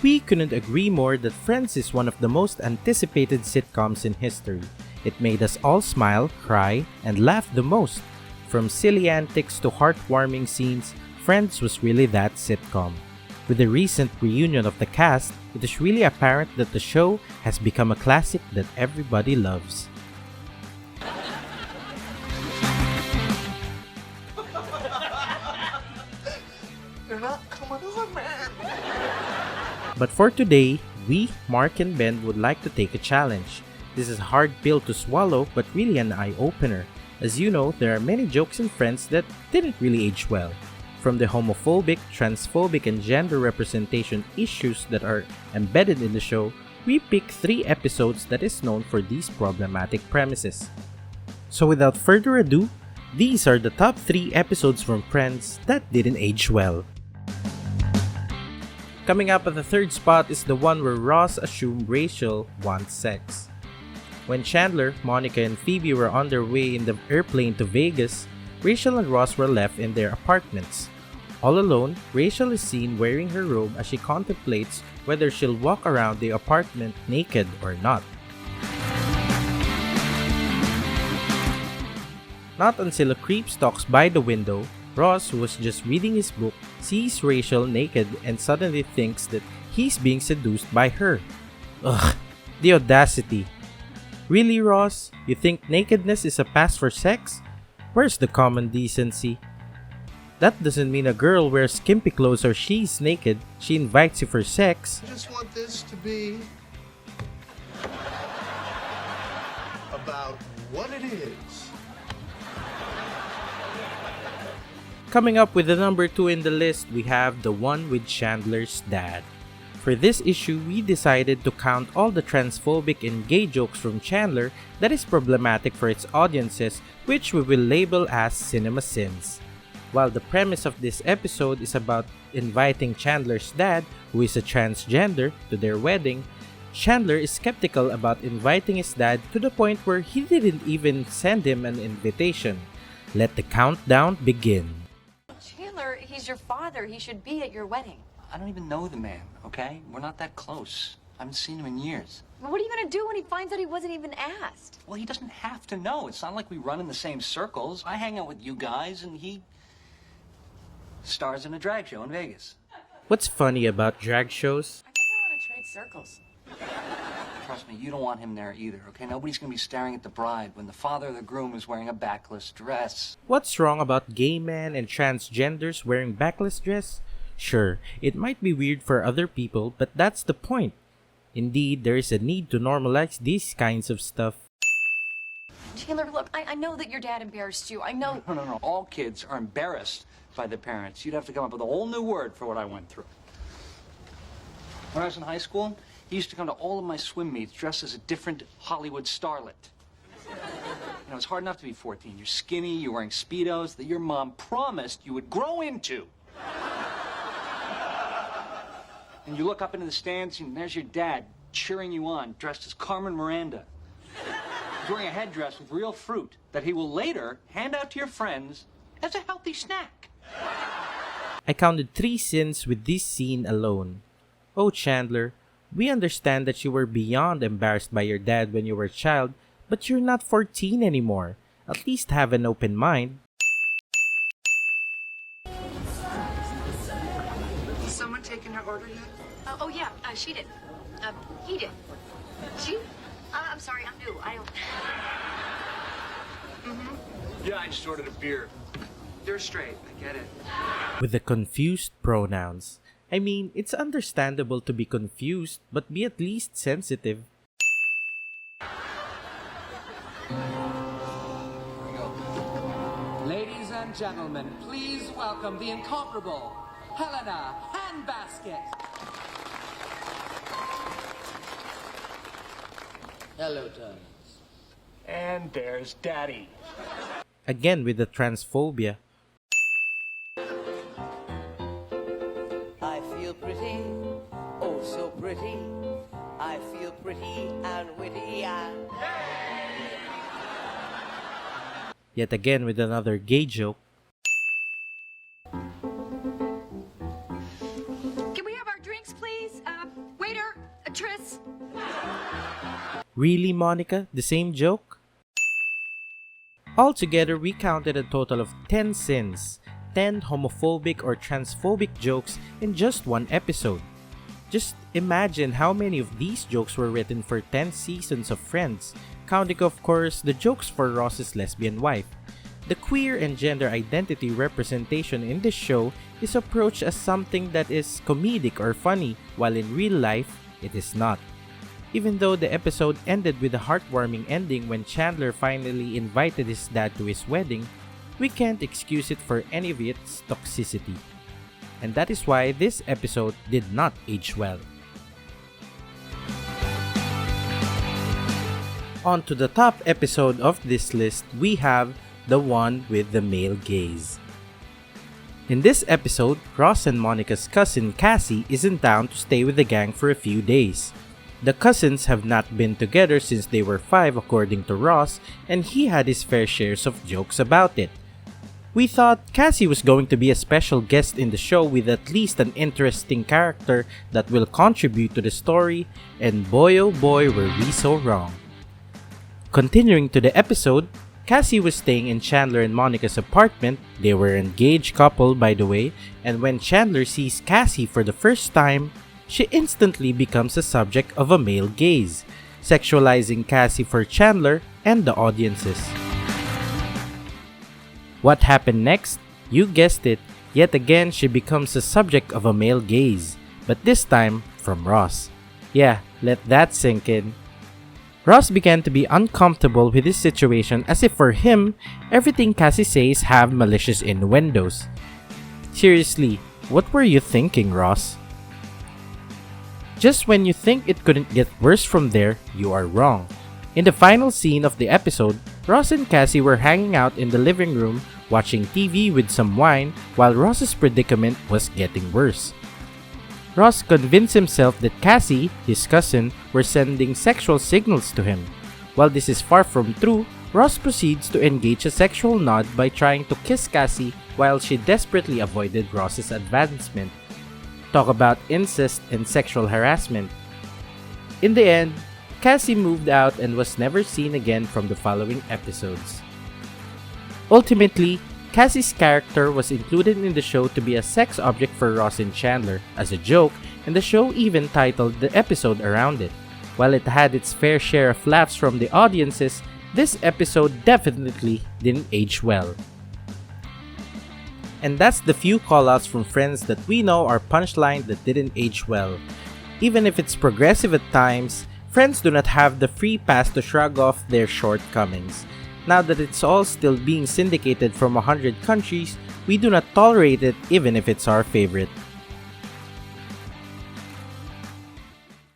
We couldn't agree more that Friends is one of the most anticipated sitcoms in history. It made us all smile, cry, and laugh the most. From silly antics to heartwarming scenes, Friends was really that sitcom. With the recent reunion of the cast, it is really apparent that the show has become a classic that everybody loves. They're not coming on, man. But for today, we, Mark and Ben, would like to take a challenge. This is a hard pill to swallow, but really an eye-opener. As you know, there are many jokes in Friends that didn't really age well. From the homophobic, transphobic, and gender representation issues that are embedded in the show, we pick 3 episodes that is known for these problematic premises. So without further ado, these are the top 3 episodes from Friends that didn't age well. Coming up at the 3rd spot is the one where Ross assumed Rachel wants sex. When Chandler, Monica, and Phoebe were on their way in the airplane to Vegas, Rachel and Ross were left in their apartments. All alone, Rachel is seen wearing her robe as she contemplates whether she'll walk around the apartment naked or not. Not until a creep stalks by the window, Ross, who was just reading his book, sees Rachel naked and suddenly thinks that he's being seduced by her. Ugh, the audacity. Really, Ross? You think nakedness is a pass for sex? Where's the common decency? That doesn't mean a girl wears skimpy clothes or she's naked. She invites you for sex. I just want this to be about what it is. Coming up with the number 2 in the list, we have the one with Chandler's dad. For this issue, we decided to count all the transphobic and gay jokes from Chandler that is problematic for its audiences, which we will label as cinema sins. While the premise of this episode is about inviting Chandler's dad, who is a transgender, to their wedding, Chandler is skeptical about inviting his dad to the point where he didn't even send him an invitation. Let the countdown begin. Chandler, he's your father. He should be at your wedding. I don't even know the man, okay? We're not that close. I haven't seen him in years. Well, what are you going to do when he finds out he wasn't even asked? Well, he doesn't have to know. It's not like we run in the same circles. I hang out with you guys, and he stars in a drag show in Vegas. What's funny about drag shows? I think I want to trade circles. Trust me, you don't want him there either, okay? Nobody's gonna be staring at the bride when the father of the groom is wearing a backless dress. What's wrong about gay men and transgenders wearing backless dress? Sure, it might be weird for other people, but that's the point. Indeed, there is a need to normalize these kinds of stuff. Chandler, look, I know that your dad embarrassed you. I know. No. All kids are embarrassed by their parents. You'd have to come up with a whole new word for what I went through. When I was in high school, he used to come to all of my swim meets dressed as a different Hollywood starlet. You know, it's hard enough to be 14. You're skinny, you're wearing Speedos that your mom promised you would grow into. And you look up into the stands, and there's your dad cheering you on, dressed as Carmen Miranda. He's wearing a headdress with real fruit that he will later hand out to your friends as a healthy snack. I counted 3 sins with this scene alone. Oh, Chandler, we understand that you were beyond embarrassed by your dad when you were a child, but you're not 14 anymore. At least have an open mind. Has someone taken her order yet? Yeah, she did. He did. She? I'm sorry, I'm new. I don't... Yeah, I just ordered a beer. They're straight, I get it. With the confused pronouns. I mean, it's understandable to be confused, but be at least sensitive. Ladies and gentlemen, please welcome the incomparable Helena Handbasket. Hello, darlings. And there's Daddy. Again with the transphobia. I feel pretty, oh so pretty. I feel pretty and witty and... Yet again with another gay joke. Can we have our drinks, please? Really, Monica? The same joke? Altogether, we counted a total of 10 sins, 10 homophobic or transphobic jokes in just one episode. Just imagine how many of these jokes were written for 10 seasons of Friends, counting of course the jokes for Ross's lesbian wife. The queer and gender identity representation in this show is approached as something that is comedic or funny, while in real life, it is not. Even though the episode ended with a heartwarming ending when Chandler finally invited his dad to his wedding, we can't excuse it for any of its toxicity. And that is why this episode did not age well. On to the top episode of this list, we have the one with the male gaze. In this episode, Ross and Monica's cousin Cassie is in town to stay with the gang for a few days. The cousins have not been together since they were 5 according to Ross, and he had his fair shares of jokes about it. We thought Cassie was going to be a special guest in the show with at least an interesting character that will contribute to the story, and boy oh boy were we so wrong. Continuing to the episode, Cassie was staying in Chandler and Monica's apartment. They were an engaged couple, by the way, and when Chandler sees Cassie for the first time, she instantly becomes a subject of a male gaze, sexualizing Cassie for Chandler and the audiences. What happened next? You guessed it, yet again she becomes a subject of a male gaze, but this time from Ross. Yeah, let that sink in. Ross began to be uncomfortable with his situation as if for him, everything Cassie says have malicious innuendos. Seriously, what were you thinking, Ross? Just when you think it couldn't get worse from there, you are wrong. In the final scene of the episode, Ross and Cassie were hanging out in the living room watching TV with some wine while Ross's predicament was getting worse. Ross convinced himself that Cassie, his cousin, were sending sexual signals to him. While this is far from true, Ross proceeds to engage a sexual nod by trying to kiss Cassie while she desperately avoided Ross's advancement. Talk about incest and sexual harassment. In the end, Cassie moved out and was never seen again from the following episodes. Ultimately, Cassie's character was included in the show to be a sex object for Ross and Chandler as a joke, and the show even titled the episode around it. While it had its fair share of laughs from the audiences, this episode definitely didn't age well. And that's the few callouts from Friends that we know are punchline that didn't age well. Even if it's progressive at times, Friends do not have the free pass to shrug off their shortcomings. Now that it's all still being syndicated from 100 countries, we do not tolerate it even if it's our favorite.